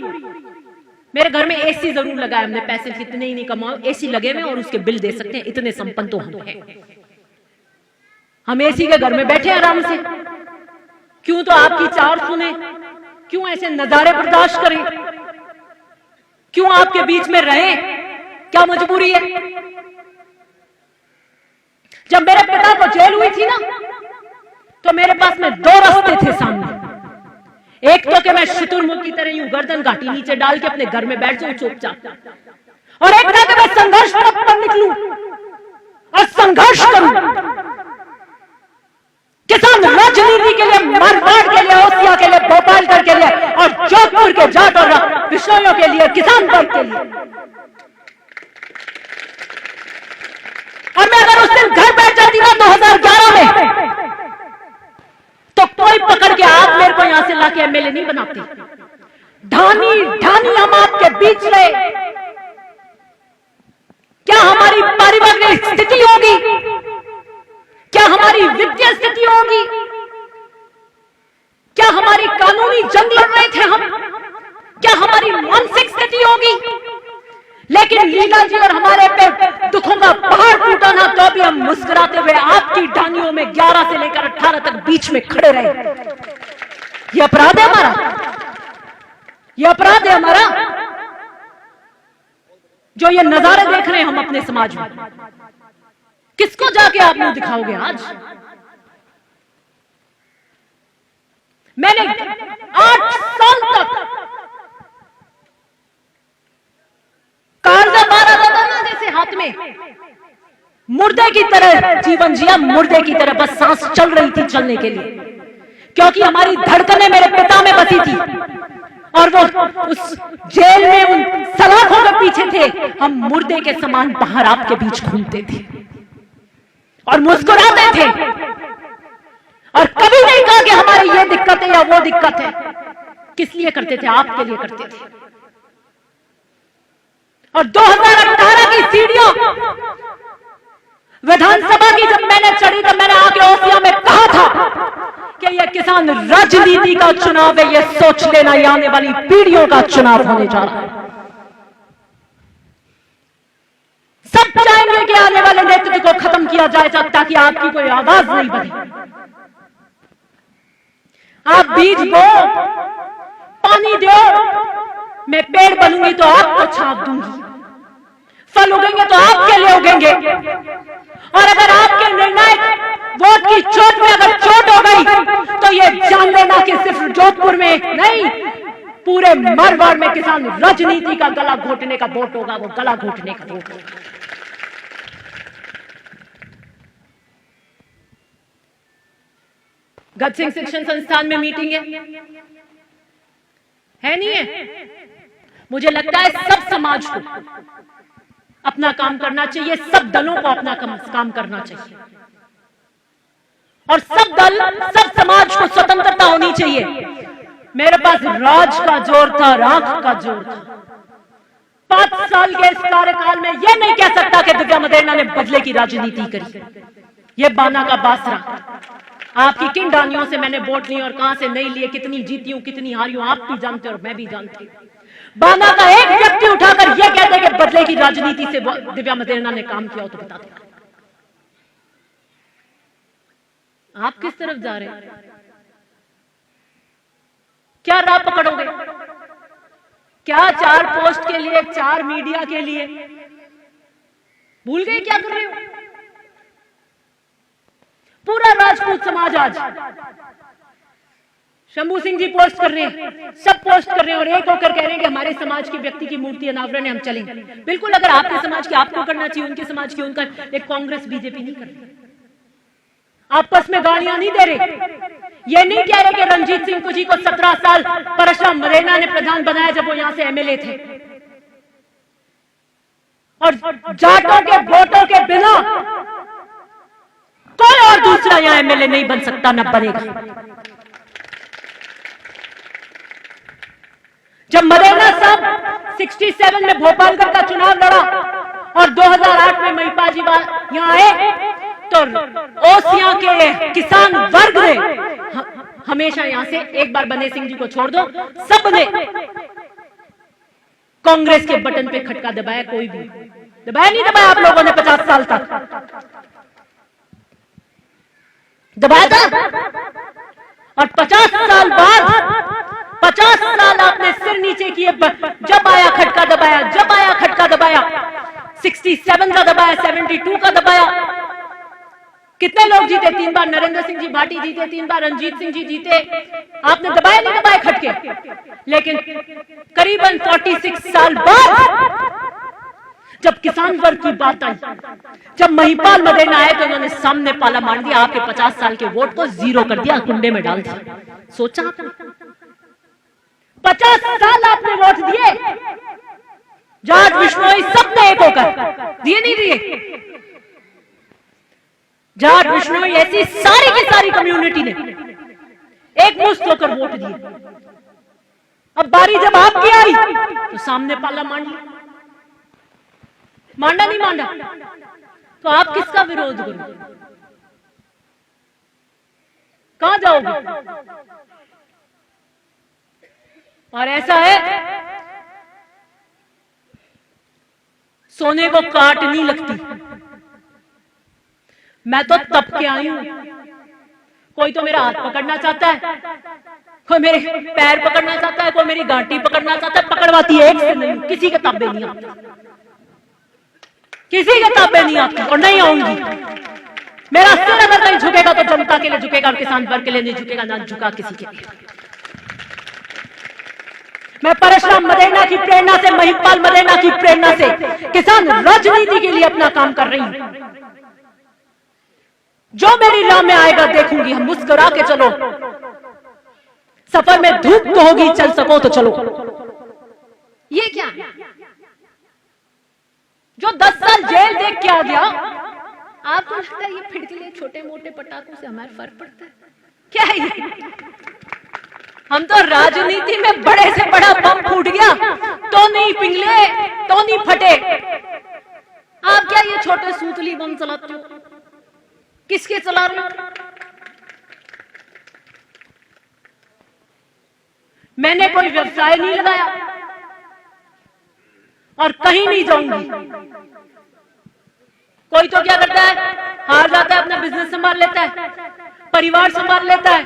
मेरे घर में एसी जरूर लगा है, हमने पैसे कितने ही नहीं कमाओ, एसी लगे हुए और उसके बिल दे सकते हैं, इतने संपन्न तो हम हैं। हम एसी के घर में बैठे आराम से। क्यों तो आपकी चार सुने, क्यों ऐसे नजारे बर्दाश्त करें, क्यों आपके बीच में रहें? क्या मजबूरी है? जब मेरे पिता को जेल हुई थी ना, तो मेरे पास में 2 रास्ते थे सामने। एक तो कि मैं शुतुरमुर्ग की तरह यूं गर्दन घाटी नीचे डाल के अपने घर में बैठ जाऊं चुपचाप, और एक था कि मैं संघर्ष पर निकलूं और संघर्ष करूं। किसान राजनीति के लिए, मारवाड़ के लिए, ओसिया के लिए, भोपालगढ़ के लिए, और जोधपुर के जाट और विश्नोइयों के लिए, किसान वर्ग के लिए। और मैं अगर उस दिन घर बैठ जाती ना 2011 में, तो कोई पकड़ के आप मेरे को यहां से लाके एमएलए नहीं बनाते। ढानी ढानी हम आपके बीच रहे। क्या हमारी पारिवारिक स्थिति होगी, क्या हमारी वित्तीय स्थिति होगी, क्या हमारी कानूनी जंग लड़ रहे थे हम, क्या हमारी मानसिक स्थिति होगी? लेकिन लीला जी और हमारे पे दुखों का पहाड़ टूटा ना, तो भी हम मुस्कुराते हुए आपकी ढानियों में 11 से लेकर 18 तक बीच में खड़े रहे। ये अपराध है हमारा, ये अपराध है हमारा, जो ये नजारे देख रहे हैं हम अपने समाज में। किसको जाके आप मुंह दिखाओगे आज? मैंने 8 साल तक कागजा मारा था ना जैसे हाथ में, मुर्दे की तरह जीवन जिया, मुर्दे की तरह बस सांस चल रही थी चलने के लिए। क्योंकि हमारी धड़कनें मेरे पिता में बसी थी और वो उस जेल में उन सलाखों के पीछे थे। हम मुर्दे के समान बाहर आपके बीच घूमते थे और मुस्कुराते थे और कभी नहीं कहा कि हमारी ये दिक्कत है या वो दिक्कत है। किस लिए करते थे? आपके लिए करते थे। और 2018 की सीढ़ियों विधानसभा की जब मैंने चढ़ी तब मैंने आके ओसिया में कहा था कि ये किसान राजनीति का चुनाव है, ये सोच लेना ये आने वाली पीढ़ियों का चुनाव होने जा रहा है। सब चाहेंगे कि आने वाले नेतृत्व को खत्म किया जाए ताकि आपकी कोई आवाज नहीं बने। आप बीज बो, पानी दो, मैं पेड़ बनूंगी तो आपको छाप दूंगी, फल उगेंगे तो आपके लिए उगेंगे। और अगर आपके निर्णायक वोट की चोट में अगर चोट हो गई तो ये जान लेना कि सिर्फ जोधपुर में नहीं, पूरे मारवाड़ में किसान राजनीति का गला घोटने का वोट होगा, वो गला घोटने का वोट होगा। गज सिंह शिक्षण संस्थान में मीटिंग है नहीं है? मुझे लगता है सब समाज को अपना काम करना चाहिए, सब दलों को अपना काम करना चाहिए और सब दल, सब समाज को स्वतंत्रता होनी चाहिए। मेरे पास राज का जोर था, राख का जोर था। 5 साल के इस कार्यकाल में यह नहीं कह सकता कि दिव्या मदेरणा ने बदले की राजनीति करी। यह बाना का बासरा। आपकी किन डानियों से मैंने वोट लिए और कहां से नहीं लिए, कितनी जीती हूं कितनी हारी हूं, आप भी जानते और मैं भी जानती हूं। बाना का एक व्यक्ति उठाकर यह कहते कि बदले की राजनीति से दिव्या मदेरणा ने काम किया हो तो बता देना। आप किस तरफ जा रहे हैं? क्या राह पकड़ोगे? क्या 4 पोस्ट के लिए, 4 मीडिया के लिए? भूल गए क्या कर रहे हो? पूरा राजपूत समाज आज शंभू सिंह जी पोस्ट कर रहे हैं, सब पोस्ट कर रहे हैं और एक होकर कह रहे हैं कि हमारे समाज की व्यक्ति की मूर्ति अनावरण है, हम चलेंगे। बिल्कुल, अगर आपके समाज की आपको करना चाहिए, उनके समाज की उनका। एक कांग्रेस बीजेपी नहीं कर रही, आपस में गालियां नहीं दे रहे। ये नहीं कह रहे कि रणजीत सिंह जी को 17 साल परशुराम मदेरणा ने प्रधान बनाया जब वो यहां से एमएलए थे। और जाटों के वोटों के बिना कोई और दूसरा यहां एमएलए नहीं बन सकता, न बनेगा। जब मदेरणा साहब 67 में भोपालगढ़ का चुनाव लड़ा और 2008 में महिपाल जी यहां आए तो ओसिया के किसान वर्ग ने हमेशा यहां से, एक बार बने सिंह जी को छोड़ दो, सबने कांग्रेस के बटन पे खटका दबाया। कोई भी दबाया नहीं दबाया आप लोगों ने 50 साल तक दबाया था। और 50 साल बाद 50 साल आपने सिर नीचे किए, जब आया खटका दबाया, जब आया खटका दबाया। 67 का दबाया, 72 का दबाया। कितने लोग जीते? 3 बार नरेंद्र सिंह जी भाटी जीते, 3 बार रंजीत सिंह जी जीते। आपने दबाया नहीं दबाए खटके। लेकिन करीबन 46 साल बाद जब किसान वर्ग की बात आई, जब महिपाल मदेरणा आए तो उन्होंने सामने पाला मार दिया, आपके 50 साल के वोट को 0 कर दिया, कुंडे में डाल दिया। सोचा आपने? 50 साल आपने वोट दिए, जाट विश्नोई सबने एक होकर दिए, नहीं दिए? जाट विश्नोई ऐसी सारी की सारी कम्युनिटी ने एक मुश्त होकर वोट दिए। अब बारी जब आपकी आई तो सामने पाला मार लिया। मांडा नहीं मांडा तो आप किसका विरोध करोगे? कहां जाओगे? और ऐसा है, सोने को काट नहीं लगती। मैं तो तब के आई हूं। कोई तो मेरा हाथ पकड़ना चाहता है, कोई मेरे पैर पकड़ना चाहता है, कोई मेरी गांठी पकड़ना चाहता है। पकड़वाती है एक से नहीं, किसी के ताबे नहीं आती, किसी के ताबे नहीं आती और नहीं आऊंगी। मेरा सिर अगर नहीं झुकेगा तो जनता के लिए झुकेगा और किसान वर्ग के लिए नहीं झुकेगा, ना झुका किसी के लिए। मैं परशुराम मदेरणा की प्रेरणा से, महिपाल मदेरणा की प्रेरणा से किसान राजनीति के लिए अपना काम कर रही हूं। जो मेरी राह में आएगा देखूंगी। हम मुस्कुरा के चलो, सफर में धूप तो होगी, चल सको तो चलो। ये क्या है? जो 10 साल जेल देख के आ गया, आपको लगता है ये फिटकले छोटे मोटे पटाखों से हमारा फर्क पड़ता है? क्या है ये? हम तो राजनीति में बड़े से बड़ा बम फूट गया तो नहीं पिघले, तो नहीं फटे। आप क्या ये छोटे सूतली बम चलाते हो? किसके चला रहे हो? मैंने कोई व्यवसाय नहीं लगाया और कहीं नहीं जाऊंगी। कोई तो क्या करता है, हार जाता है, अपना बिजनेस संभाल लेता है, परिवार संभाल लेता है,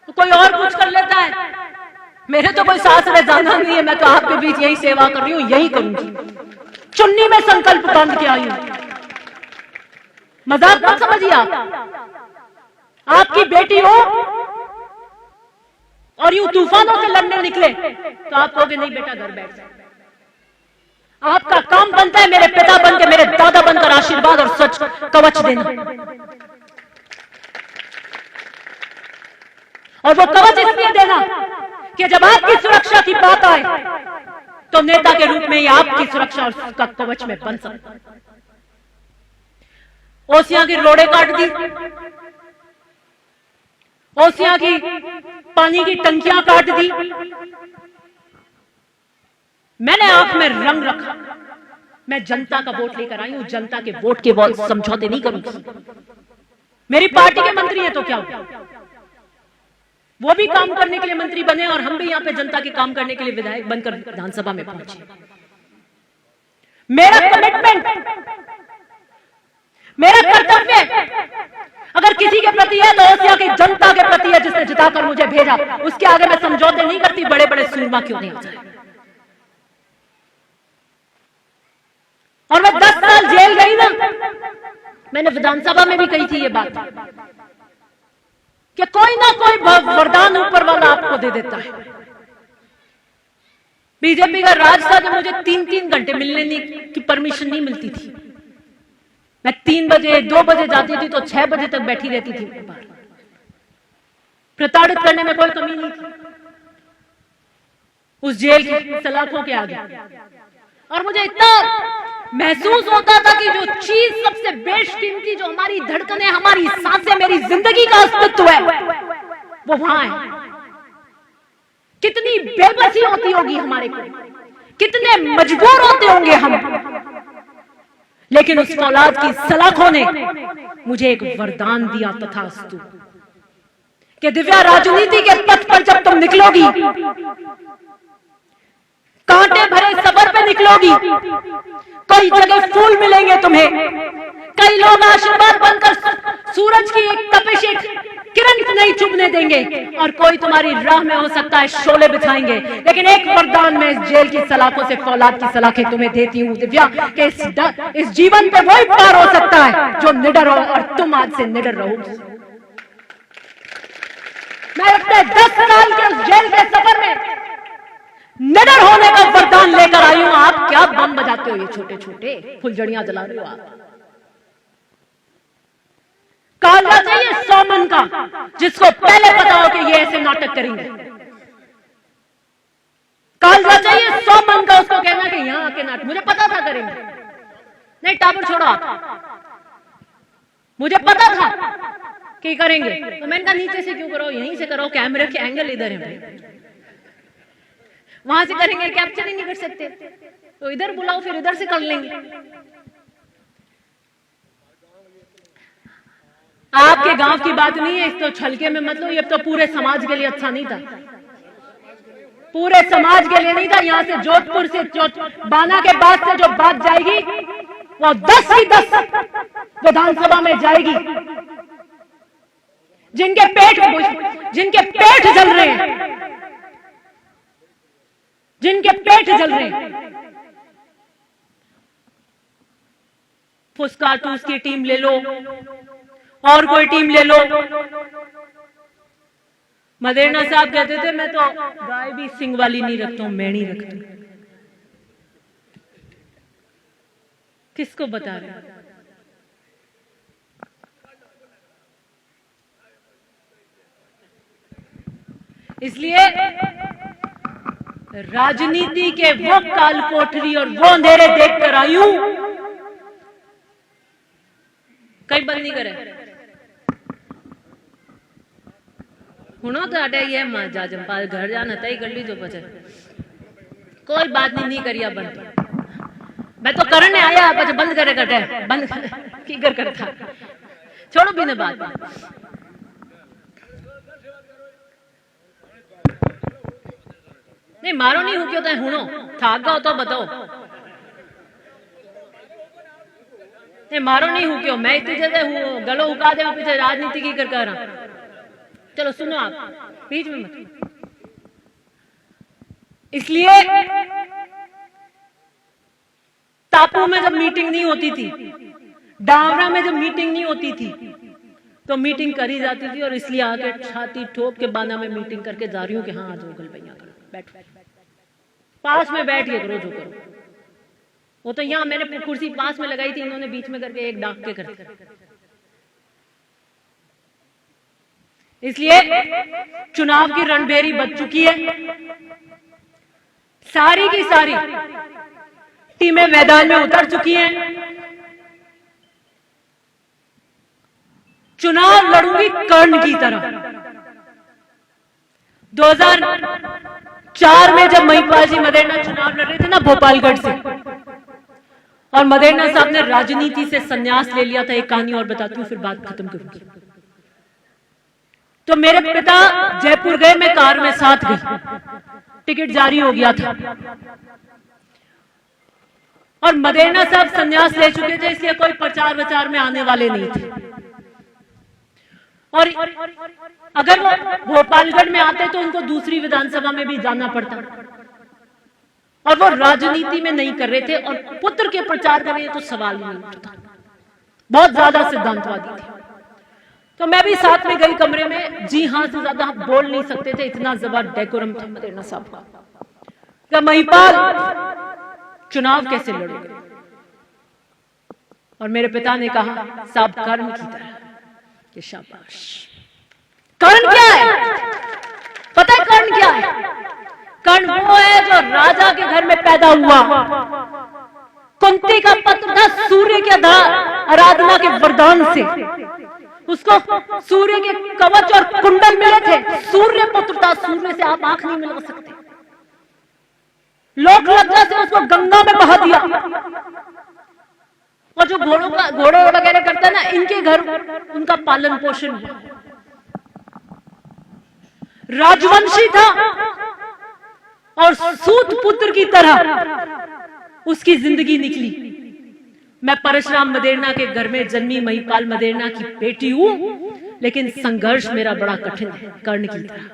तो कोई और कुछ कर लेता है। मेरे तो कोई सासरे जाना नहीं है, मैं तो आपके बीच यही सेवा कर रही हूं, यही करूंगी। चुन्नी में संकल्प बांध के आई हूं। मजाक मत समझिए। आपकी बेटी हो और यूं तूफानों से लड़ने निकले तो आप कहोगे नहीं बेटा घर बैठ जाए। आपका काम बनता है मेरे पिता बनकर, मेरे दादा बनकर आशीर्वाद और सच कवच देना। और वो कवच इसलिए देना कि जब आपकी सुरक्षा की बात आए तो नेता के रूप में ही आपकी सुरक्षा और उसका कवच में बन सकता। ओसियां की रोड़े काट दी, ओसियां की पानी की टंकियां काट दी, मैंने आंख में रंग रखा। मैं जनता का वोट लेकर आई हूं, जनता के वोट के समझौते नहीं करूंगी। मेरी पार्टी के मंत्री हैं तो क्या हुआ, वो भी काम करने के लिए मंत्री बने और हम भी यहां पे जनता के काम करने के लिए विधायक बनकर विधानसभा में पहुंचे। मेरा कमिटमेंट, मेरा कर्तव्य अगर किसी के प्रति है तो ओसिया की जनता के प्रति है, जिसने जिताकर मुझे भेजा। उसके आगे मैं समझौते नहीं करती, बड़े बड़े सूरमा क्यों नहीं हो जाए। और मैं 10 साल जेल गई ना, मैंने विधानसभा में भी कही थी ये बात कि कोई ना कोई वरदान ऊपर वाला आपको दे देता है। बीजेपी का राज था कि मुझे 3-3 घंटे मिलने की परमिशन नहीं मिलती थी। मैं 3 बजे 2 बजे जाती थी तो 6 बजे तक बैठी रहती थी। प्रताड़ित करने में कोई कमी नहीं थी उस जेल की सलाखों के आगे। और मुझे इतना महसूस होता था कि जो चीज सबसे बेशकीमती, जो हमारी धड़कनें, हमारी सांसें, मेरी जिंदगी का अस्तित्व है, वो वहां है। कितनी बेबसी होती होगी हमारे को, कितने मजबूर होते होंगे हम, लेकिन उस औलाद की सलाखों ने मुझे एक वरदान दिया तथास्तु कि दिव्या, राजनीति के पथ पर जब तुम निकलोगी, कांटे भरे सफर पे निकलोगी, कई जगह फूल मिलेंगे तुम्हें, कई लोग आशीर्वाद बनकर सूरज की एक तपिश, एक किरण नहीं चुभने देंगे, और कोई तुम्हारी राह में हो सकता है शोले बिछाएंगे। लेकिन एक वरदान मैं इस जेल की सलाखों से, फौलाद की सलाखें तुम्हें देती हूं दिव्या, कि इस जीवन पे वही पार हो सकता है जो निडर हो, और तुम आज से निडर रहोगी। मैं अपने 10 साल के उस जेल के सफर में निडर होने का वरदान लेकर आई हूं। आप क्या बम बजाते हो, ये छोटे छोटे फुलझड़ियां जला रहे हो आप। कालरा चाहिए 100 मन का, जिसको पहले पता हो कि ये ऐसे नाटक करेंगे। कालरा चाहिए 100 मन का, उसको कहना कि यहां आके नाटक, मुझे पता था करेंगे। नहीं, टावर छोड़ो आप, मुझे पता था कि करेंगे, तो मैंने कहा नीचे से क्यों करो, यहीं से करो, कैमरे के एंगल इधर है भाई, वहां से करेंगे, कैप्चर ही नहीं कर सकते, तो इधर बुलाओ, फिर इधर से कर लेंगे। आपके गांव की बात नहीं है, इस तो छलके में मतलब, ये तो पूरे समाज के लिए अच्छा नहीं था, पूरे समाज के लिए नहीं था। यहां से जोधपुर से बाना के बाद से जो बात जाएगी वो 10 की 10 विधानसभा में जाएगी। जिनके पेट जल रहे हैं, जिनके पेट जल रहे हैं, फुसका टूस की टीम ले लो और कोई टीम ले लो। मदेरना साहब कहते थे मैं तो गाय भी सिंग वाली नहीं रखता हूं, मैं नहीं रखता। किसको बता रहे? इसलिए राजनीति के वो काल कोठरी और वो अंधेरे देखकर आई हूं, कई बंद नहीं करे हुनो तो अडे ये मजा जंपाल घर जाना तय कर लीजो पचे कोई बात नहीं करिया बंद मैं तो करने आया पचे बंद करे कटे बंद की कर था छोड़ो भी ना बात नहीं मारो नहीं हो क्यों तो हुनो थाक गओ तो बताओ नहीं मारो नहीं हूं क्यों मैं इतनी जगह हूं गलो उका दे पीछे राजनीति की कर रहा चलो सुनो आप बीच में मत इसलिए टापू में जब मीटिंग नहीं होती थी डावरा में जब मीटिंग नहीं होती थी तो मीटिंग करी जाती थी और इसलिए आके छाती ठोक के बाना में मीटिंग करके जा रही हूं कि हाँ आज गल भैया करो बैठो पास में बैठिए करो जो करो वो तो यहां मैंने कुर्सी पास में लगाई थी इन्होंने बीच में करके एक डाक के कर इसलिए चुनाव की रणभेरी बच चुकी है सारी की सारी टीमें मैदान में उतर चुकी हैं चुनाव लड़ूंगी कर्ण की तरह 2004 में जब महिपाल जी मदेरना चुनाव लड़ रहे थे ना भोपालगढ़ से और मदेरना साहब ने राजनीति से संन्यास ले लिया था एक कहानी और बताती हूं फिर बात खत्म करूंगी तो मेरे पिता जयपुर गए मैं कार में साथ गई टिकट जारी हो गया था और मदेरना साहब संन्यास ले चुके थे इसलिए कोई प्रचार विचार में आने वाले नहीं थे और अगर वो भोपालगढ़ में आते तो उनको दूसरी विधानसभा में भी जाना पड़ता और वो राजनीति में नहीं कर रहे थे और पुत्र के प्रचार कर रहे तो सवाल नहीं उठता बहुत ज्यादा सिद्धांतवादी थे तो मैं भी साथ में गई कमरे में जी हां से ज्यादा बोल नहीं सकते थे इतना जबर डेकोरम था मदेरना साहब का महिपाल चुनाव कैसे लड़ोगे और मेरे पिता ने कहा साहब कर्ण की तरह कि शाबाश कर्ण क्या है पता है कर्ण क्या है कर्ण वो है जो राजा के घर में पैदा हुआ कुंती का पत्र था सूर्य के आराधना के वरदान से उसको सूर्य के कवच और कुंडल मिले थे सूर्य पुत्र था सूर्य से आप आंख नहीं मिला सकते लोक लज्जा से उसको गंगा में बहा दिया और जो घोड़ों वगैरह करता है ना इनके घर उनका पालन पोषण हुआ राजवंशी था और सूत पुत्र की तरह उसकी जिंदगी निकली मैं परशुराम मदेरना के घर में जन्मी महिपाल मदेरना की बेटी हूं लेकिन संघर्ष मेरा बड़ा कठिन है कर्ण की तरह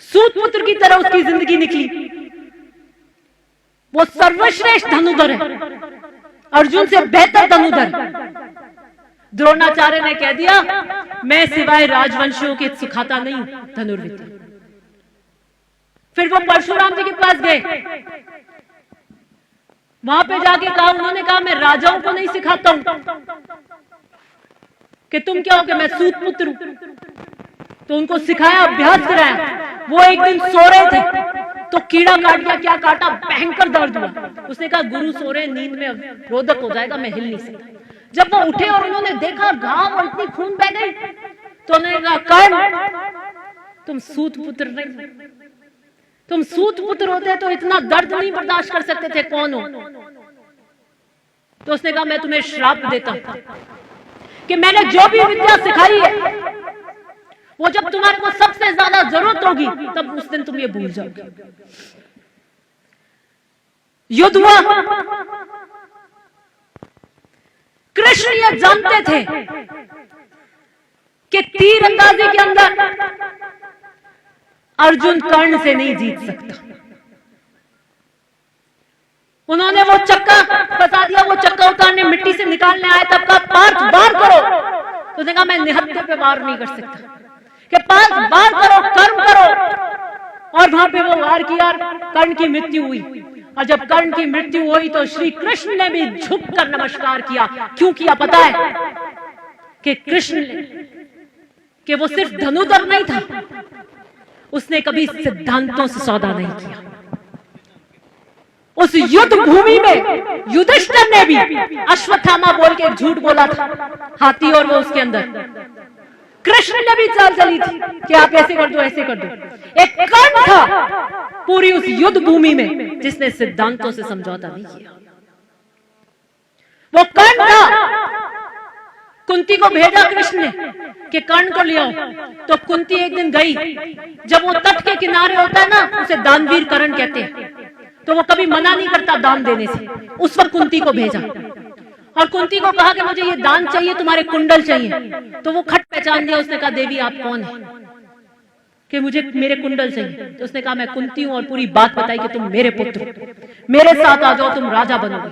सूत पुत्र की तरह उसकी जिंदगी निकली वो सर्वश्रेष्ठ धनुधर है अर्जुन से बेहतर धनुधर द्रोणाचार्य ने कह दिया मैं सिवाय राजवंशियों के सिखाता नहीं धनुर्विद्या फिर वो परशुराम जी के पास गए वहां पे जाके कहा उन्होंने कहा मैं राजाओं को नहीं सिखाता हूं कि तुम क्या हो कि मैं सूत पुत्र हूं तो उनको सिखाया अभ्यास कराया वो एक दिन सो रहे थे तो कीड़ा काट गया क्या काटा भयंकर दर्द हुआ उसने कहा गुरु सो रहे नींद में रोदक हो जाएगा मैं हिल नहीं सकता जब वो उठे और उन्होंने देखा घाव और इतनी खून बह गई तो उन्होंने कहा कर्ण तुम सूत पुत्र नहीं तुम सूत पुत्र होते तो इतना दर्द नहीं बर्दाश्त कर सकते थे कौन हो तो उसने कहा मैं तुम्हें श्राप देता हूं कि मैंने जो भी विद्या सिखाई है वो जब तुम्हारे को सबसे ज्यादा जरूरत होगी तब उस दिन तुम ये भूल जाओगे युद्ध हुआ कृष्ण ये जानते थे कि तीर अंदाजे के अंदर अर्जुन कर्ण से नहीं जीत सकता उन्होंने वो चक्का बता दिया वो चक्का उतारने मिट्टी से निकालने आए तब का पार्थ वार करो तो उसने कहा मैं निहत्थे पे वार नहीं कर सकता कि पार्थ वार करो कर्म करो और वहां पे वो वार किया कर्ण की मृत्यु हुई और जब कर्ण की मृत्यु हुई तो श्री कृष्ण ने भी झुककर नमस्कार किया क्यों किया पता है कि कृष्ण कि वो सिर्फ धनुधर नहीं था, उसने कभी सिद्धांतों से सौदा नहीं किया। उस युद्ध भूमि में युधिष्ठिर ने भी अश्वत्थामा बोल के झूठ बोला था, हाथी और वो उसके अंदर। कृष्ण ने भी चाल चली थी कि आप ऐसे कर दो, ऐसे कर दो। एक कर्ण था पूरी उस युद्ध भूमि में जिसने सिद्धांतों से समझौता नहीं किया। वो कर्ण था। कुंती को भेजा कृष्ण ने कि कर्ण को ले आओ, तो कुंती एक दिन गई। जब वो तट के किनारे होता है ना, उसे दानवीर कर्ण कहते हैं, तो वो कभी मना नहीं करता दान देने से। उस पर कुंती को भेजा और कुंती को कहा कि मुझे ये दान चाहिए, तुम्हारे कुंडल चाहिए। तो वो खट पहचान दिया। उसने कहा देवी आप कौन है कि मुझे मेरे कुंडल चाहिए? तो उसने कहा मैं कुंती हूं, और पूरी बात बताई कि तुम मेरे पुत्र, मेरे साथ आ जाओ, तुम राजा बनोगे।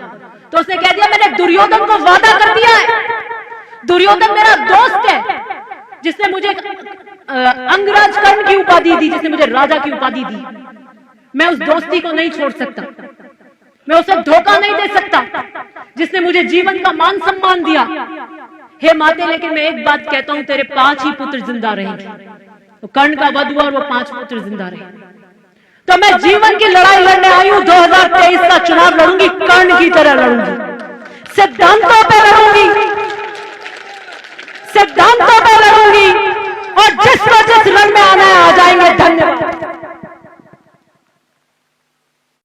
तो उसने कह दिया मैंने दुर्योधन को वादा कर दिया है, दुर्योधन मेरा दोस्त है, जिसने मुझे अंगराज कर्ण की उपाधि दी, जिसने मुझे राजा की उपाधि दी। मैं उस दोस्ती को नहीं छोड़ सकता, मैं उसे धोखा नहीं दे सकता, जिसने मुझे जीवन का मान सम्मान दिया। हे माते, लेकिन मैं एक बात कहता हूं, तेरे 5 ही पुत्र जिंदा रहेंगे। तो कर्ण का वध हुआ और वो 5 पुत्र जिंदा रहे। तो मैं जीवन की लड़ाई लड़ने आई हूं। 2023 का चुनाव लड़ूंगी, कर्ण की तरह लड़ूंगी, सिद्धांतों पर लड़ूंगी, सिद्धांतों पर लड़ूंगी।